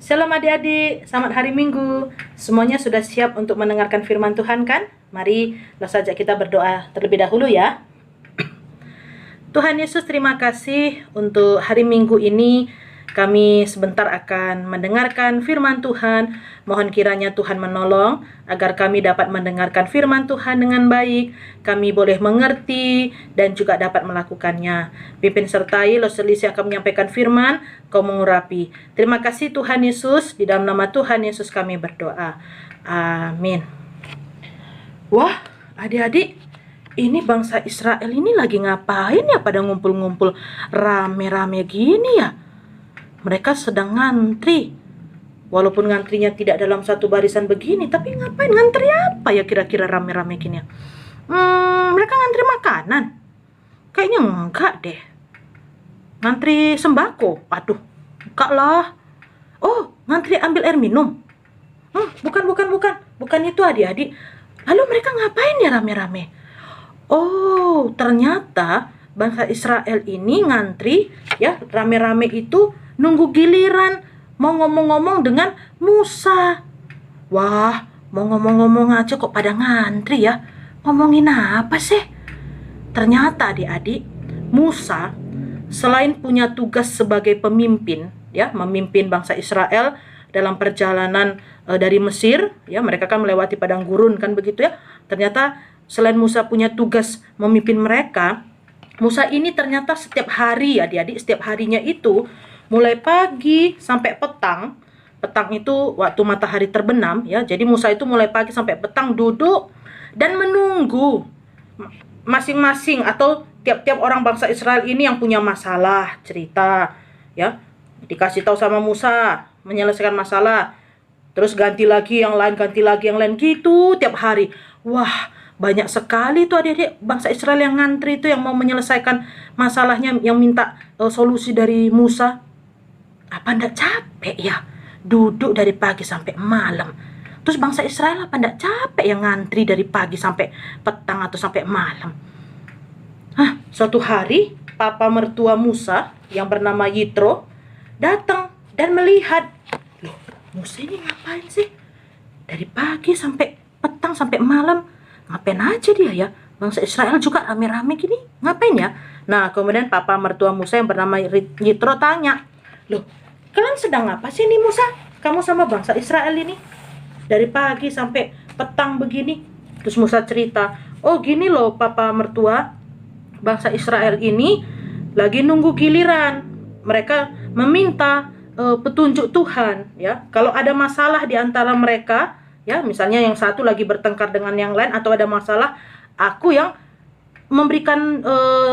Shalom adik-adik, selamat hari Minggu. Semuanya sudah siap untuk mendengarkan firman Tuhan kan? Mari langsung saja kita berdoa terlebih dahulu ya. Tuhan Yesus, terima kasih untuk hari Minggu ini. Kami sebentar akan mendengarkan firman Tuhan. Mohon kiranya Tuhan menolong agar kami dapat mendengarkan firman Tuhan dengan baik. Kami boleh mengerti dan juga dapat melakukannya. Pimpin sertai Loselisi akan menyampaikan firman, kau mengurapi. Terima kasih Tuhan Yesus. Di dalam nama Tuhan Yesus kami berdoa. Amin. Wah, adik-adik, ini bangsa Israel ini lagi ngapain ya pada ngumpul-ngumpul rame-rame gini ya? Mereka sedang ngantri. Walaupun ngantrinya tidak dalam satu barisan begini, tapi ngapain ngantri apa ya kira-kira rame-rame gini ya? Mereka ngantri makanan? Kayaknya enggak deh. Ngantri sembako? Aduh, enggak lah. Oh, ngantri ambil air minum? Bukan itu adik-adik. Lalu mereka ngapain ya rame-rame? Oh, ternyata bangsa Israel ini ngantri ya rame-rame itu nunggu giliran mau ngomong-ngomong dengan Musa. Wah, mau ngomong-ngomong aja kok pada ngantri ya. Ngomongin apa sih? Ternyata adik-adik, Musa selain punya tugas sebagai pemimpin ya, memimpin bangsa Israel dalam perjalanan dari Mesir ya, mereka kan melewati padang gurun kan begitu ya. Ternyata selain Musa punya tugas memimpin mereka, Musa ini ternyata setiap hari adik-adik, setiap harinya itu mulai pagi sampai petang. Petang itu waktu matahari terbenam ya. Jadi Musa itu mulai pagi sampai petang duduk dan menunggu masing-masing atau tiap-tiap orang bangsa Israel ini yang punya masalah cerita ya. Dikasih tahu sama Musa, menyelesaikan masalah. Terus ganti lagi yang lain gitu tiap hari. Wah, banyak sekali tuh adik-adik bangsa Israel yang ngantri itu yang mau menyelesaikan masalahnya, yang minta solusi dari Musa. Apa ndak capek ya duduk dari pagi sampai malam? Terus bangsa Israel apa ndak capek yang ngantri dari pagi sampai petang atau sampai malam? Suatu hari papa mertua Musa yang bernama Yitro datang dan melihat, loh, Musa ini ngapain sih? Dari pagi sampai petang sampai malam, ngapain aja dia ya? Bangsa Israel juga rame-rame gini, ngapain ya? Nah, kemudian papa mertua Musa yang bernama Yitro tanya, loh, kalian sedang apa sih nih Musa? Kamu sama bangsa Israel ini dari pagi sampai petang begini. Terus Musa cerita, oh gini loh papa mertua, bangsa Israel ini lagi nunggu giliran. Mereka meminta petunjuk Tuhan ya. Kalau ada masalah di antara mereka ya, misalnya yang satu lagi bertengkar dengan yang lain atau ada masalah, aku yang memberikan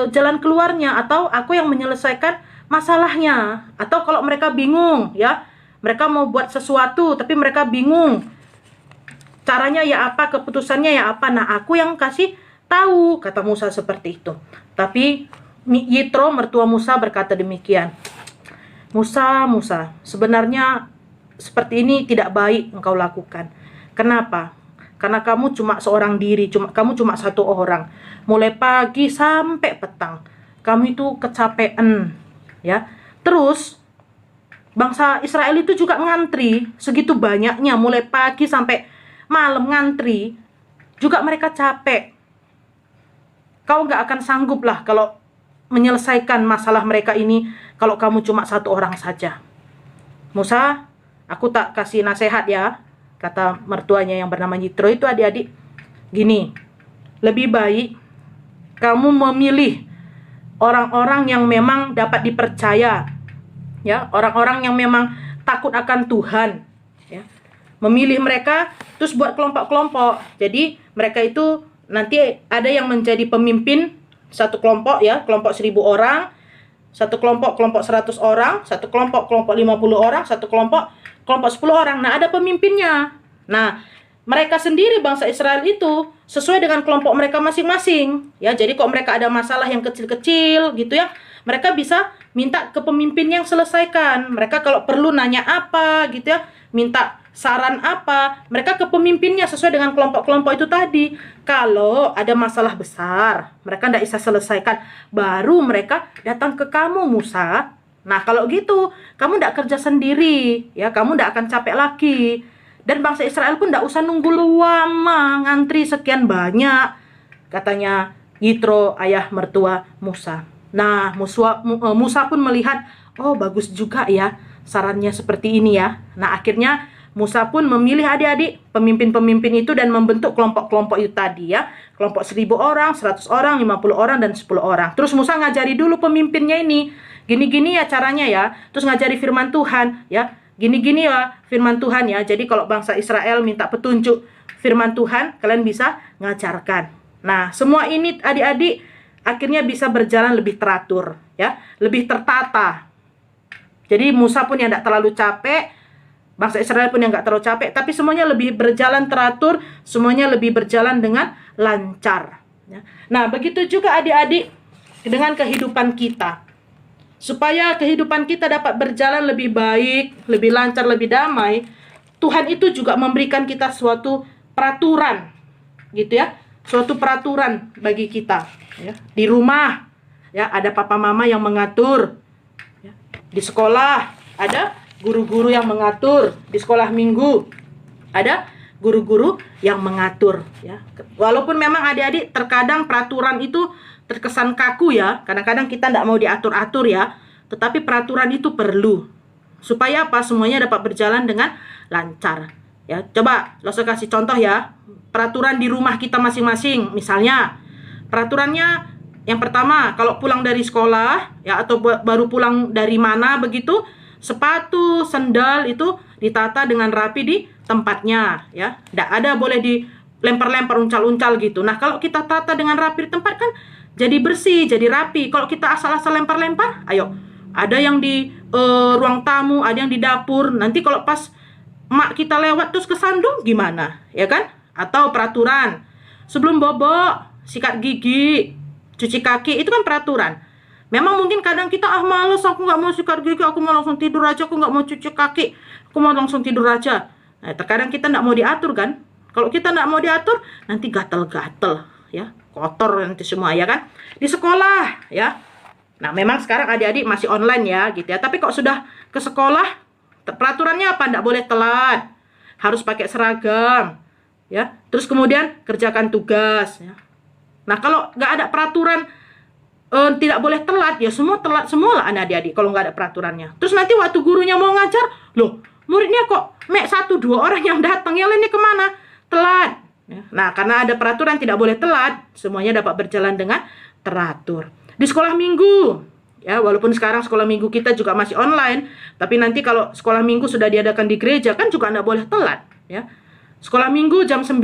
jalan keluarnya atau aku yang menyelesaikan masalahnya. Atau kalau mereka bingung ya, mereka mau buat sesuatu tapi mereka bingung caranya ya apa, keputusannya ya apa, nah aku yang kasih tahu, kata Musa seperti itu. Tapi Yitro mertua Musa berkata demikian, Musa, sebenarnya seperti ini tidak baik engkau lakukan. Kenapa? Karena kamu cuma seorang diri, kamu cuma satu orang. Mulai pagi sampai petang, kamu itu kecapean ya. Terus bangsa Israel itu juga ngantri segitu banyaknya, mulai pagi sampai malam ngantri, juga mereka capek. Kau gak akan sanggup lah kalau menyelesaikan masalah mereka ini kalau kamu cuma satu orang saja. Musa, aku tak kasih nasihat ya, kata mertuanya yang bernama Yitro itu adik-adik. Gini, lebih baik kamu memilih orang-orang yang memang dapat dipercaya ya, orang-orang yang memang takut akan Tuhan ya. Memilih mereka terus buat kelompok-kelompok. Jadi mereka itu nanti ada yang menjadi pemimpin satu kelompok ya, kelompok 1000 orang, satu kelompok 100 orang, satu kelompok 50 orang, satu kelompok 10 orang. Nah, ada pemimpinnya. Nah, mereka sendiri bangsa Israel itu sesuai dengan kelompok mereka masing-masing ya. Jadi kok mereka ada masalah yang kecil-kecil gitu ya, mereka bisa minta ke pemimpin yang selesaikan. Mereka kalau perlu nanya apa gitu ya, minta saran apa, mereka ke pemimpinnya sesuai dengan kelompok-kelompok itu tadi. Kalau ada masalah besar mereka tidak bisa selesaikan, baru mereka datang ke kamu Musa Nah, kalau gitu, kamu tidak kerja sendiri, ya, kamu tidak akan capek lagi. Dan bangsa Israel pun tidak usah nunggu lama, ngantri sekian banyak, katanya Yitro, ayah mertua Musa. Nah, Musa pun melihat, oh bagus juga ya, sarannya seperti ini ya. Nah, akhirnya Musa pun memilih adik-adik pemimpin-pemimpin itu dan membentuk kelompok-kelompok itu tadi ya. Kelompok 1000 orang, 100 orang, 50 orang, dan 10 orang. Terus Musa ngajari dulu pemimpinnya ini. Gini-gini ya caranya ya. Terus ngajari firman Tuhan ya. Gini-gini ya firman Tuhan ya. Jadi kalau bangsa Israel minta petunjuk firman Tuhan, kalian bisa ngajarkan. Nah, semua ini adik-adik akhirnya bisa berjalan lebih teratur ya, lebih tertata. Jadi Musa pun yang tidak terlalu capek, bangsa Israel pun yang nggak terlalu capek, tapi semuanya lebih berjalan teratur, semuanya lebih berjalan dengan lancar. Ya. Nah, begitu juga adik-adik dengan kehidupan kita. Supaya kehidupan kita dapat berjalan lebih baik, lebih lancar, lebih damai, Tuhan itu juga memberikan kita suatu peraturan, gitu ya, suatu peraturan bagi kita. Ya. Di rumah, ya ada papa mama yang mengatur. Ya. Di sekolah ada guru-guru yang mengatur, di sekolah minggu ada guru-guru yang mengatur ya. Walaupun memang adik-adik terkadang peraturan itu terkesan kaku ya, kadang-kadang kita tidak mau diatur-atur ya, tetapi peraturan itu perlu supaya apa, semuanya dapat berjalan dengan lancar ya. Coba saya kasih contoh ya, peraturan di rumah kita masing-masing. Misalnya peraturannya yang pertama, kalau pulang dari sekolah ya, atau baru pulang dari mana begitu, sepatu, sendal itu ditata dengan rapi di tempatnya ya. Tidak ada boleh dilempar-lempar, uncal-uncal gitu. Nah, kalau kita tata dengan rapi di tempat kan jadi bersih, jadi rapi. Kalau kita asal-asal lempar-lempar, ayo, ada yang di ruang tamu, ada yang di dapur. Nanti kalau pas mak kita lewat terus kesandung gimana? Ya kan? Atau peraturan sebelum bobok, sikat gigi, cuci kaki, itu kan peraturan. Memang mungkin kadang kita males, aku nggak mau sikat gigi, aku mau langsung tidur aja, aku nggak mau cuci kaki, aku mau langsung tidur aja. Nah, terkadang kita nggak mau diatur kan? Kalau kita nggak mau diatur, nanti gatel-gatel ya, kotor nanti semua ya kan? Di sekolah ya. Nah, memang sekarang adik-adik masih online ya gitu ya. Tapi kok sudah ke sekolah, peraturannya apa? Nggak boleh telat, harus pakai seragam ya. Terus kemudian kerjakan tugas ya. Nah, kalau nggak ada peraturan, tidak boleh telat ya, semua telat semua lah adik-adik kalau nggak ada peraturannya. Terus nanti waktu gurunya mau ngajar, loh muridnya kok 1-2 orang yang datang, yang lainnya kemana? Telat ya. Nah, karena ada peraturan tidak boleh telat, semuanya dapat berjalan dengan teratur. Di sekolah minggu ya, walaupun sekarang sekolah minggu kita juga masih online, tapi nanti kalau sekolah minggu sudah diadakan di gereja kan juga nggak boleh telat ya. Sekolah minggu jam 9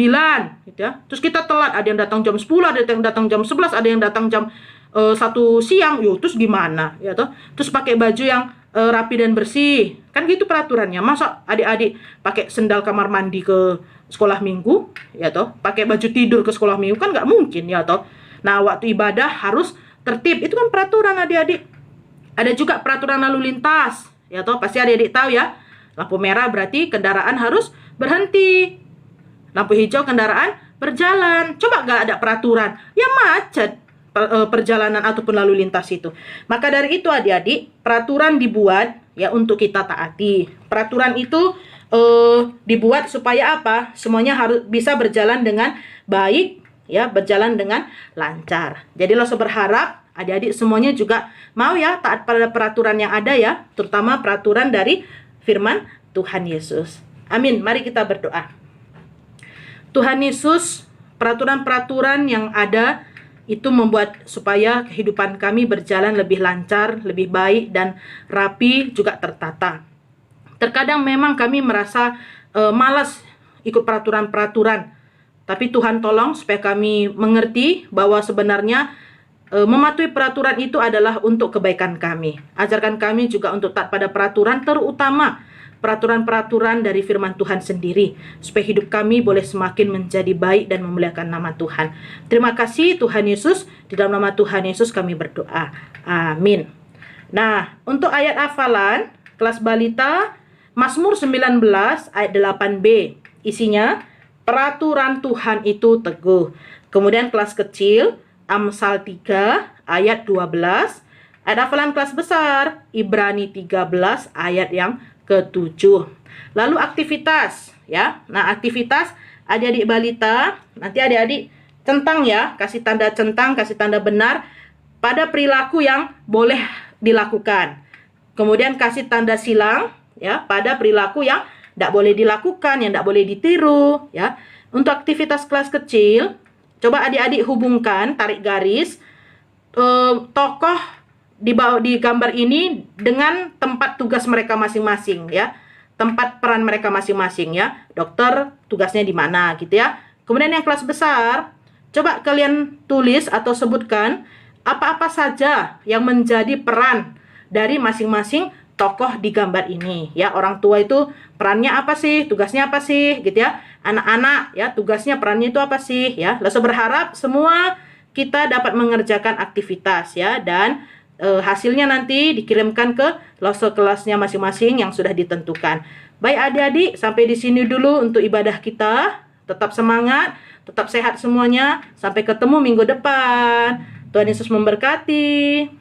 gitu ya. Terus kita telat, ada yang datang jam 10, ada yang datang jam 11, ada yang datang jam 1 siang, yuk terus gimana ya toh? Terus pakai baju yang rapi dan bersih, kan gitu peraturannya. Masa adik-adik pakai sendal kamar mandi ke sekolah minggu ya toh? Pakai baju tidur ke sekolah minggu kan nggak mungkin ya toh? Nah, waktu ibadah harus tertib, itu kan peraturan adik-adik. Ada juga peraturan lalu lintas ya toh, pasti adik-adik tahu ya. Lampu merah berarti kendaraan harus berhenti, lampu hijau kendaraan berjalan. Coba nggak ada peraturan, ya macet perjalanan ataupun lalu lintas itu. Maka dari itu adik-adik, peraturan dibuat ya untuk kita taati. Peraturan itu dibuat supaya apa? Semuanya harus bisa berjalan dengan baik ya, berjalan dengan lancar. Jadi saya berharap adik-adik semuanya juga mau ya taat pada peraturan yang ada ya, terutama peraturan dari firman Tuhan Yesus. Amin. Mari kita berdoa. Tuhan Yesus, peraturan-peraturan yang ada itu membuat supaya kehidupan kami berjalan lebih lancar, lebih baik, dan rapi, juga tertata. Terkadang memang kami merasa malas ikut peraturan-peraturan, tapi Tuhan tolong supaya kami mengerti bahwa sebenarnya mematuhi peraturan itu adalah untuk kebaikan kami. Ajarkan kami juga untuk taat pada peraturan, terutama peraturan-peraturan dari firman Tuhan sendiri, supaya hidup kami boleh semakin menjadi baik dan memuliakan nama Tuhan. Terima kasih Tuhan Yesus, di dalam nama Tuhan Yesus kami berdoa. Amin. Nah, untuk ayat hafalan kelas balita, Mazmur 19 ayat 8b, isinya peraturan Tuhan itu teguh. Kemudian kelas kecil, Amsal 3 ayat 12, Ayat hafalan kelas besar, Ibrani 13 ayat yang ke-7. Lalu aktivitas, ya. Nah, aktivitas adik-adik balita, nanti adik-adik centang ya, kasih tanda centang, kasih tanda benar pada perilaku yang boleh dilakukan. Kemudian kasih tanda silang ya pada perilaku yang tidak boleh dilakukan, yang tidak boleh ditiru ya. Untuk aktivitas kelas kecil, coba adik-adik hubungkan, tarik garis tokoh di gambar ini dengan tempat tugas mereka masing-masing ya. Tempat peran mereka masing-masing ya. Dokter tugasnya di mana gitu ya. Kemudian yang kelas besar, coba kalian tulis atau sebutkan apa-apa saja yang menjadi peran dari masing-masing tokoh di gambar ini ya. Orang tua itu perannya apa sih, tugasnya apa sih gitu ya. Anak-anak ya tugasnya perannya itu apa sih ya. Lalu berharap semua kita dapat mengerjakan aktivitas ya, dan hasilnya nanti dikirimkan ke loso kelasnya masing-masing yang sudah ditentukan. Baik adik-adik, sampai di sini dulu untuk ibadah kita. Tetap semangat, tetap sehat semuanya. Sampai ketemu minggu depan. Tuhan Yesus memberkati.